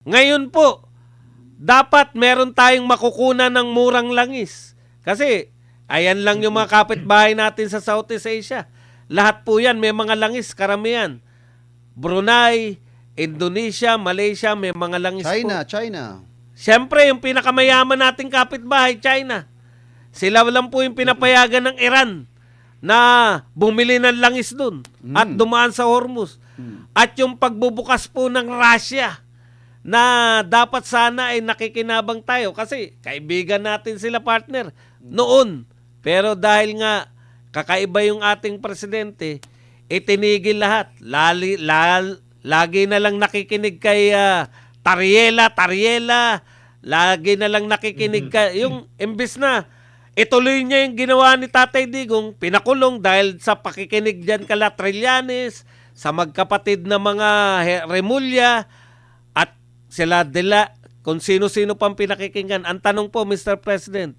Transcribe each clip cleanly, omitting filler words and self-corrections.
Ngayon po, dapat meron tayong makukunan ng murang langis. Kasi, ayan lang yung mga kapitbahay natin sa Southeast Asia. Lahat po yan, may mga langis, karamihan. Brunei, Indonesia, Malaysia, may mga langis po. China. Siyempre, yung pinakamayaman nating kapitbahay, China. Sila lang po yung pinapayagan ng Iran na bumili ng langis dun at dumaan sa Hormuz. At yung pagbubukas po ng Russia na dapat sana ay nakikinabang tayo kasi kaibigan natin sila, partner noon. Pero dahil nga kakaiba yung ating presidente, itinigil lahat. Lagi na lang nakikinig kay Tariela. Lagi na lang nakikinig kay yung imbes na ituloy niya yung ginawa ni Tatay Digong, pinakulong dahil sa pakikinig dyan kala Trillanes, sa magkapatid na mga Remulla, at sila Dela, kung sino-sino pang pinakikinggan. Ang tanong po, Mr. President,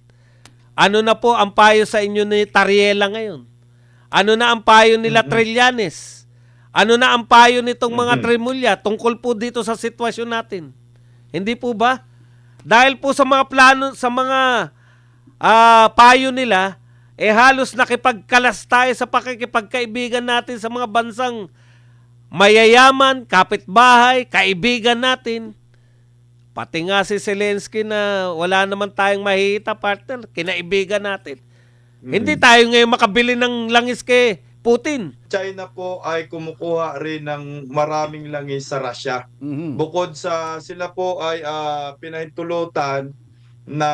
ano na po ang payo sa inyo ni Tariela ngayon? Ano na ang payo nila Trillanes? Ano na ang payo nitong mga Remulla tungkol po dito sa sitwasyon natin? Hindi po ba? Dahil po sa mga plano, sa mga payo nila, halos nakipagkalas tayo sa pakikipagkaibigan natin sa mga bansang mayayaman, kapitbahay, kaibigan natin. Pati nga si Zelensky na wala naman tayong mahihita, partner, kinaibigan natin. Hindi tayo ngayon makabili ng langis kay Putin. China po ay kumukuha rin ng maraming langis sa Russia. Bukod sa sila po ay pinahintulutan na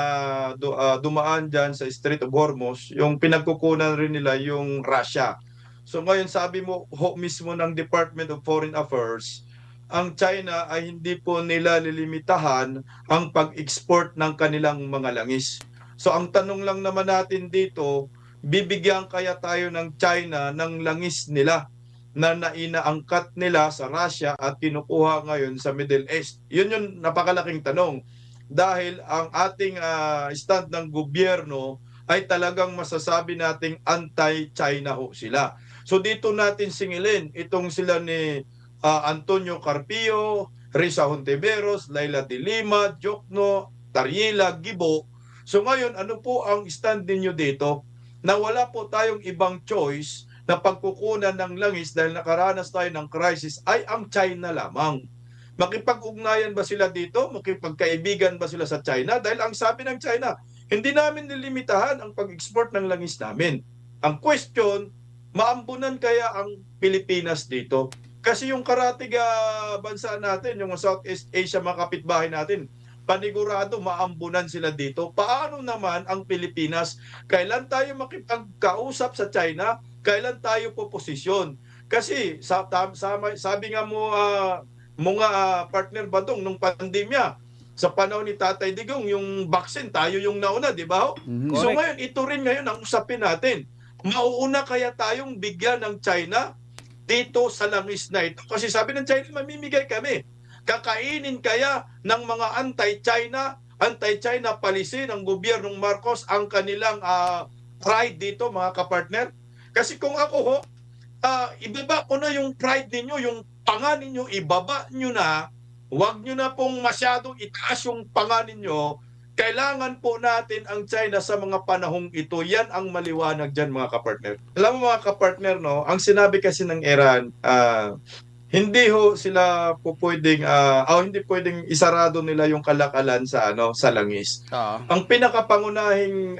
dumaan dyan sa Strait of Hormuz, yung pinagkukunan rin nila yung Russia. So ngayon sabi mo mismo ng Department of Foreign Affairs, ang China ay hindi po nila lilimitahan ang pag-export ng kanilang mga langis. So ang tanong lang naman natin dito, bibigyan kaya tayo ng China ng langis nila na inaangkat nila sa Russia at kinukuha ngayon sa Middle East? Yun yung napakalaking tanong. Dahil ang ating stand ng gobyerno ay talagang masasabi nating anti-China ho sila. So dito natin singilin itong sila ni Antonio Carpio, Risa Hontiveros, Laila de Lima, Jokno, Tariela, Gibo. So ngayon, ano po ang stand ninyo dito? Na wala po tayong ibang choice na pagkukunan ng langis dahil nakaranas tayo ng crisis ay ang China lamang. Makipag-ugnayan ba sila dito? Makipagkaibigan ba sila sa China? Dahil ang sabi ng China, hindi namin nilimitahan ang pag-export ng langis namin. Ang question, maambunan kaya ang Pilipinas dito? Kasi yung karatig bansa natin, yung Southeast Asia, mga kapitbahay natin, panigurado maambunan sila dito. Paano naman ang Pilipinas? Kailan tayo makipagkausap sa China? Kailan tayo poposisyon? Kasi sabi nga mo mga partner Badong nung pandemya, sa panahon ni Tatay Digong, yung vaccine tayo yung nauna, di ba? So ngayon, ito rin ngayon ang usapin natin. Mauuna kaya tayong bigyan ng China dito sa langis na ito? Kasi sabi ng China, mamimigay kami. Kakainin kaya ng mga anti-China policy ng gobyernong Marcos ang kanilang pride dito, mga kapartner? Kasi kung ako ho, ibaba ko na yung pride ninyo, yung panga ninyo, ibaba nyo na, huwag nyo na pong masyadong itaas yung panga ninyo. Kailangan po natin ang China sa mga panahong ito. Yan ang maliwanag dyan, mga kapartner. Alam mo, mga kapartner, no, ang sinabi kasi ng Iran, hindi ho sila po pwedeng hindi pwedeng isarado nila yung kalakalan sa sa langis. Ang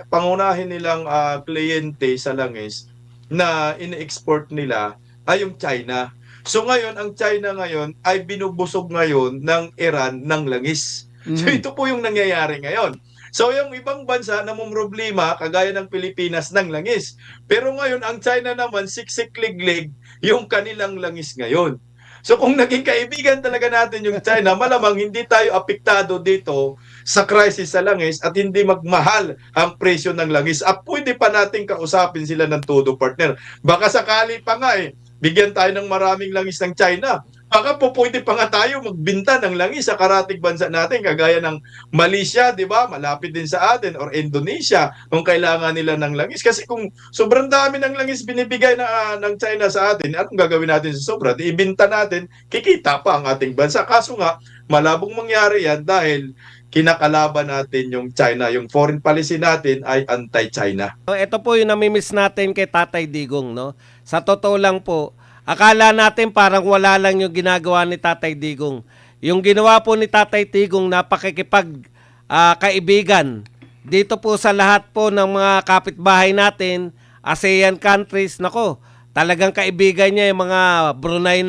pangunahin nilang kliyente sa langis na ini-export nila ay yung China. So ngayon, ang China ngayon ay binubusog ngayon ng Iran ng langis. So ito po yung nangyayari ngayon. So yung ibang bansa na problema kagaya ng Pilipinas ng langis. Pero ngayon, ang China naman siksik-liglig yung kanilang langis ngayon. So kung naging kaibigan talaga natin yung China, malamang hindi tayo apektado dito sa crisis sa langis at hindi magmahal ang presyo ng langis. At pwede pa natin kausapin sila ng todo, partner. Baka sakali pa nga bigyan tayo ng maraming langis ng China. Baka po pwede pa nga tayo magbinta ng langis sa karatig bansa natin, kagaya ng Malaysia, di ba? Malapit din sa atin, or Indonesia, kung kailangan nila ng langis. Kasi kung sobrang dami ng langis binibigay ng China sa atin, anong gagawin natin sa sobra? Ibinta natin, kikita pa ang ating bansa. Kaso nga, malabong mangyari yan dahil kinakalaban natin yung China. Yung foreign policy natin ay anti-China. So, ito po yung namimiss natin kay Tatay Digong, no? Sa totoo lang po, akala natin parang wala lang yung ginagawa ni Tatay Digong. Yung ginawa po ni Tatay Digong na kaibigan dito po sa lahat po ng mga kapitbahay natin, ASEAN countries, nako, talagang kaibigan niya yung mga Brunei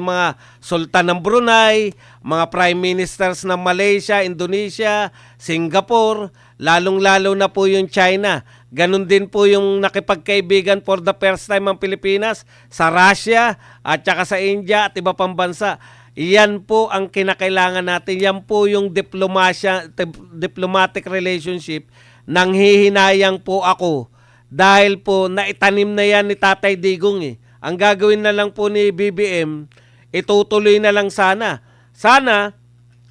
mga sultan ng Brunei, mga prime ministers ng Malaysia, Indonesia, Singapore, lalong-lalo na po yung China. Ganon din po yung nakipagkaibigan for the first time ang Pilipinas sa Russia at saka sa India at iba pang bansa. Iyan po ang kinakailangan natin. Yan po yung diplomatic relationship. Nanghihinayang po ako dahil po naitanim na yan ni Tatay Digong eh. Ang gagawin na lang po ni BBM, itutuloy na lang sana. Sana,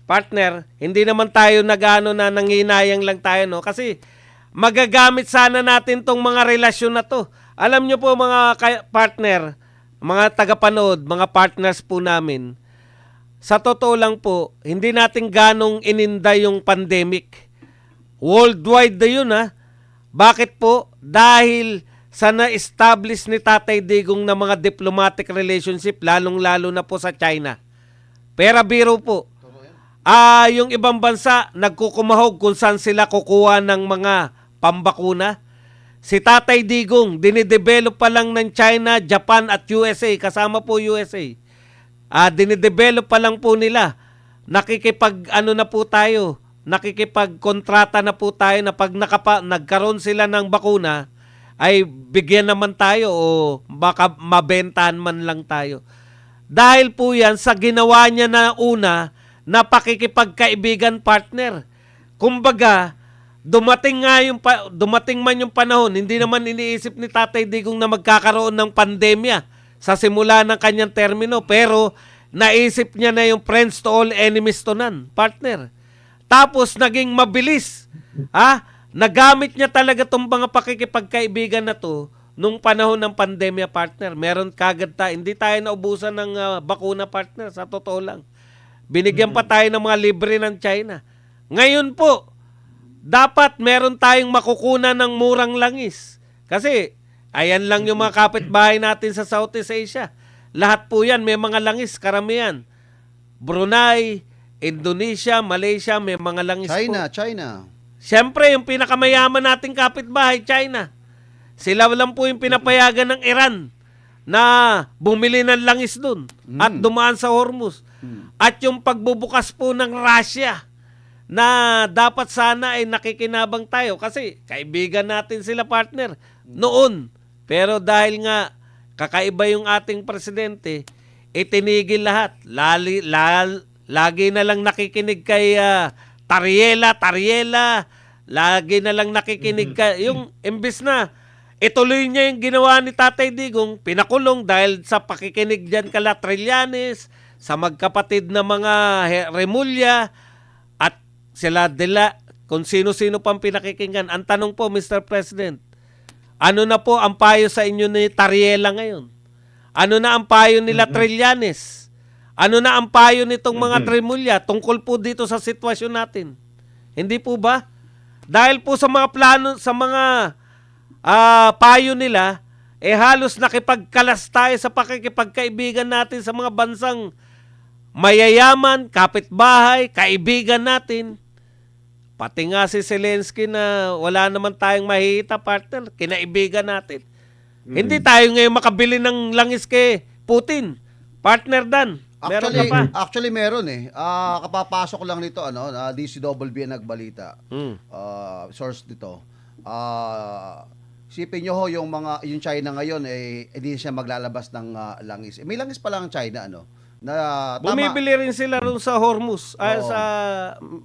partner, hindi naman tayo nag-ano na nanghihinayang lang tayo, no? Kasi magagamit sana natin tong mga relasyon na to. Alam nyo po mga partner, mga tagapanood, mga partners po namin, sa totoo lang po, hindi natin ganong ininda yung pandemic. Worldwide na yun ha. Bakit po? Dahil sa na-establish ni Tatay Digong na mga diplomatic relationship, lalong-lalo na po sa China. Pera biro po. Yung ibang bansa, nagkukumahog kung saan sila kukuha ng mga pambakuna. Si Tatay Digong, dinidevelop pa lang ng China, Japan at USA, kasama po USA. Dinidevelop pa lang po nila. Nakikipagkontrata na po tayo na pag nagkaroon sila ng bakuna, ay bigyan naman tayo o baka mabentahan man lang tayo. Dahil po yan sa ginawa niya na una na pakikipagkaibigan partner. Kumbaga, dumating man yung panahon, hindi naman iniisip ni Tatay Digong na magkakaroon ng pandemya sa simula ng kanyang termino, pero naisip niya na yung friends to all, enemies to none, partner. Tapos naging mabilis. Nagamit niya talaga itong mga pakikipagkaibigan na to nung panahon ng pandemya, partner. Meron kagad hindi tayo naubusan ng bakuna, partner, sa totoo lang. Binigyan pa tayo ng mga libre ng China. Ngayon po, dapat meron tayong makukunan ng murang langis. Kasi ayan lang yung mga kapitbahay natin sa Southeast Asia. Lahat po yan, may mga langis, karamihan. Brunei, Indonesia, Malaysia, may mga langis po. China. Siyempre, yung pinakamayaman nating kapitbahay, China. Sila lang po yung pinapayagan ng Iran na bumili ng langis dun at dumaan sa Hormuz. At yung pagbubukas po ng Russia na dapat sana ay nakikinabang tayo kasi kaibigan natin sila, partner, noon. Pero dahil nga kakaiba yung ating presidente, itinigil lahat. Lagi na lang nakikinig kay Tariela. Lagi na lang nakikinig kay yung imbes na ituloy niya yung ginawa ni Tatay Digong, pinakulong dahil sa pakikinig dyan kala Trillanes, sa magkapatid na mga Remulla, at sila kung sino-sino pang pinakikinggan. Ang tanong po, Mr. President, ano na po ang payo sa inyo ni Tariela ngayon? Ano na ang payo nila Trillanes? Ano na ang payo nitong mga Remulla tungkol po dito sa sitwasyon natin? Hindi po ba? Dahil po sa mga plano, sa mga payo nila, halos nakipagkalas tayo sa pakikipagkaibigan natin sa mga bansang mayayaman, kapitbahay, kaibigan natin. Pati nga si Zelensky na wala naman tayong mahihita, partner, kinaibigan natin. Hindi tayo ngayon makabili ng langis kay Putin. Partner Dan, meron ka pa? Actually meron kapapasok lang nito DCWB ang nagbalita. Source nito. Isipin nyo yung China ngayon hindi siya maglalabas ng langis. May langis pa lang ang China na bumibili rin sila rin sa Hormuz, sa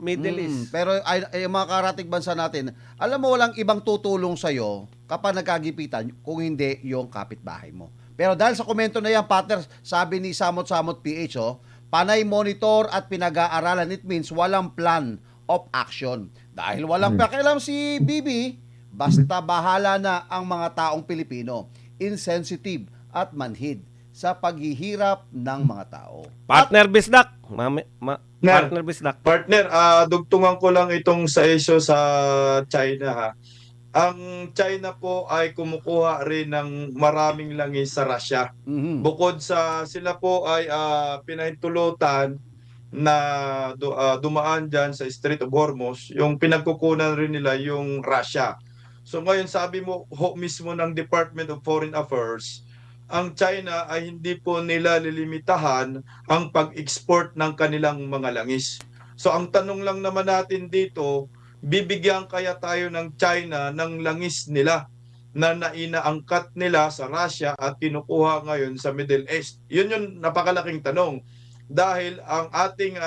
Middle East. Pero yung mga karatig bansa natin, alam mo walang ibang tutulong sa'yo kapag nagkagipitan kung hindi yung kapitbahay mo. Pero dahil sa komento na yan, partner, sabi ni Samot-Samot PH, panay monitor at pinag-aaralan. It means walang plan of action. Dahil walang pakialam si Bibi, basta bahala na ang mga taong Pilipino. Insensitive at manhid sa paghihirap ng mga tao. Partner Bisdak, Partner Bisdak. Partner, dugtungan ko lang itong sa issue sa China ha. Ang China po ay kumukuha rin ng maraming langis sa Russia. Bukod sa sila po ay pinahintulutan na dumaan dyan sa Strait of Hormuz, yung pinagkukunan rin nila yung Russia. So ngayon sabi mo mismo ng Department of Foreign Affairs, ang China ay hindi po nila lilimitahan ang pag-export ng kanilang mga langis. So ang tanong lang naman natin dito, bibigyan kaya tayo ng China ng langis nila na nainaangkat nila sa Russia at kinukuha ngayon sa Middle East? Yun yung napakalaking tanong. Dahil ang ating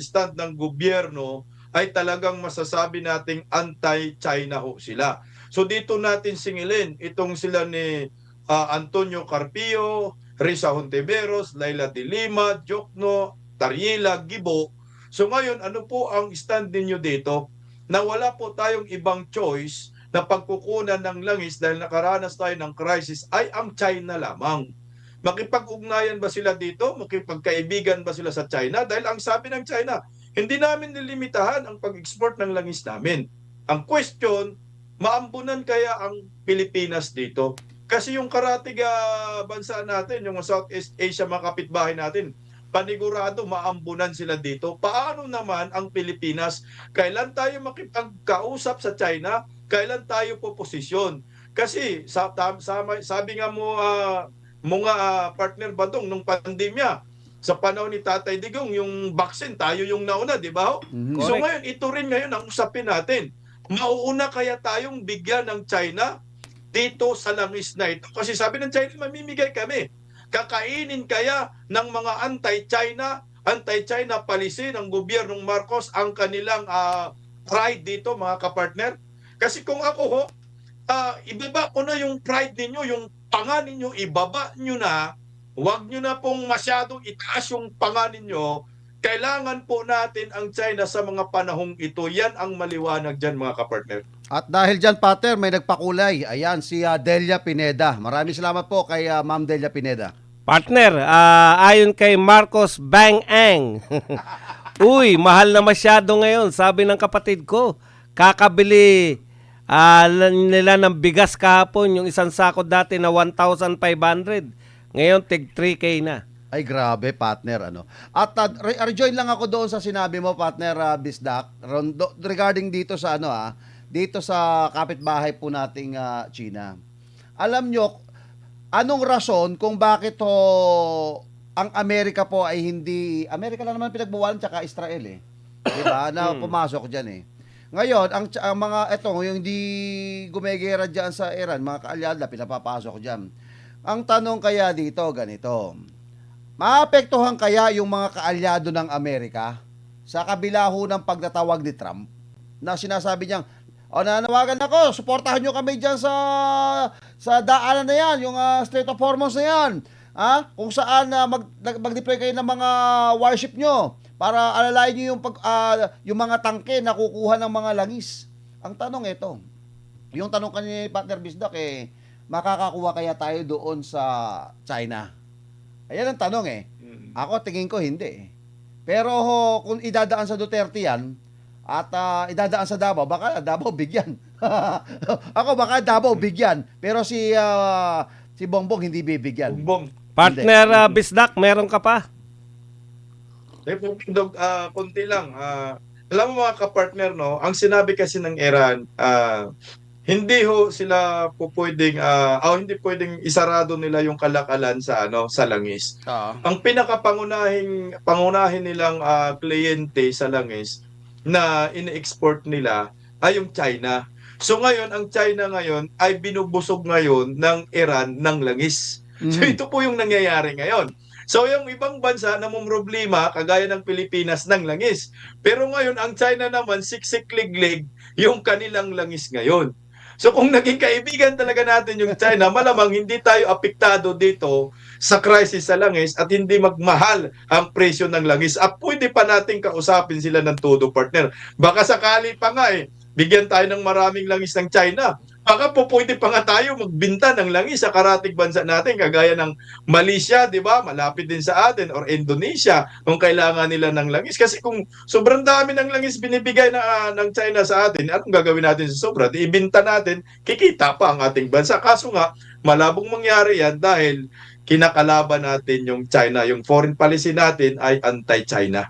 stand ng gobyerno ay talagang masasabi nating anti-China ho sila. So dito natin singilin itong sila ni Antonio Carpio, Risa Hontiveros, Laila de Lima, Jokno, Tariela, Gibo. So ngayon, ano po ang stand ninyo dito? Na wala po tayong ibang choice na pagkukunan ng langis dahil nakaranas tayo ng crisis ay ang China lamang. Makipag-ugnayan ba sila dito? Makipagkaibigan ba sila sa China? Dahil ang sabi ng China, hindi namin nilimitahan ang pag-export ng langis namin. Ang question, maambunan kaya ang Pilipinas dito? Kasi yung karatig bansa natin, yung Southeast Asia, mga kapitbahay natin, panigurado maambunan sila dito. Paano naman ang Pilipinas? Kailan tayo makipagkausap sa China? Kailan tayo po posisyon? Kasi sabi nga mo mga partner Badong nung pandemya, sa panahon ni Tatay Digong, yung vaccine tayo yung nauna, di ba? So ngayon, ito rin ngayon ang usapin natin. Mauuna kaya tayong bigyan ng China dito sa langis na ito? Kasi sabi ng China, mamimigay kami. Kakainin kaya ng mga anti-China policy ng gobyernong Marcos ang kanilang pride dito, mga kapartner? Kasi kung ako ho, ibaba ko na yung pride ninyo, yung panga ninyo, ibaba nyo na, huwag nyo na pong masyadong itaas yung panga ninyo. Kailangan po natin ang China sa mga panahong ito. Yan ang maliwanag dyan, mga kapartner. At dahil dyan, Pater, may nagpakulay. Ayan, si Delia Pineda. Maraming salamat po kay Ma'am Delia Pineda. Partner, ayon kay Marcos Bang Ang. Uy, mahal na masyado ngayon, sabi ng kapatid ko. Kakabili nila ng bigas kahapon, yung isang sako dati na 1,500. Ngayon, tig 3K na. Ay, grabe, partner. At rejoin lang ako doon sa sinabi mo, partner Bisdak, regarding dito sa dito sa kapitbahay po nating China. Alam nyo, anong rason kung bakit ang Amerika po ay hindi, Amerika lang naman pinagbawalan tsaka Israel diba? Na pumasok dyan Ngayon, ang mga, yung hindi gumegera dyan sa Iran, mga kaalyada, pinapapasok dyan. Ang tanong kaya dito, ganito. Maapektuhan kaya yung mga kaalyado ng Amerika sa kabila ho ng pagtatawag ni Trump na sinasabi niyang, nanawagan ako, suportahan nyo kami dyan sa daanan na yan, yung Strait of Hormuz na yan. Kung saan mag-deploy kayo ng mga warship nyo para alalayan nyo yung mga tangke na kukuha ng mga langis. Ang tanong ito, yung tanong kanina ni Partner Bisdak, makakakuha kaya tayo doon sa China? Ayan ang tanong Ako tingin ko hindi Pero kung idadaan sa Duterte yan, at idadaan sa Davao, baka Davao bigyan. Ako baka Davao bigyan, pero si Bongbong hindi bibigyan. Bongbong. Partner Bisdak, meron ka pa? Konti lang. Alam mo mga kapartner, no, ang sinabi kasi ng Iran, hindi ho sila pwedeng hindi pwedeng isarado nila yung kalakalan sa sa langis. Ang pangunahin nilang kliyente sa langis na ini-export nila ay yung China. So ngayon, ang China ngayon ay binubusog ngayon ng Iran ng langis. So ito po yung nangyayari ngayon. So yung ibang bansa na problema kagaya ng Pilipinas ng langis. Pero ngayon, ang China naman siksik-liglig yung kanilang langis ngayon. So kung naging kaibigan talaga natin yung China, malamang hindi tayo apektado dito sa crisis sa langis at hindi magmahal ang presyo ng langis. At pwede pa natin kausapin sila ng todo, partner. Baka sakali pa nga bigyan tayo ng maraming langis ng China Baka po pwede pa nga tayo magbenta ng langis sa karatig bansa natin kagaya ng Malaysia, 'di ba? Malapit din sa atin, or Indonesia kung kailangan nila ng langis. Kasi kung sobrang dami ng langis binibigay ng China sa atin, anong gagawin natin sa sobra? Di ibenta natin, kikita pa ang ating bansa. Kaso nga, malabong mangyari yan dahil kinakalaban natin yung China. Yung foreign policy natin ay anti-China.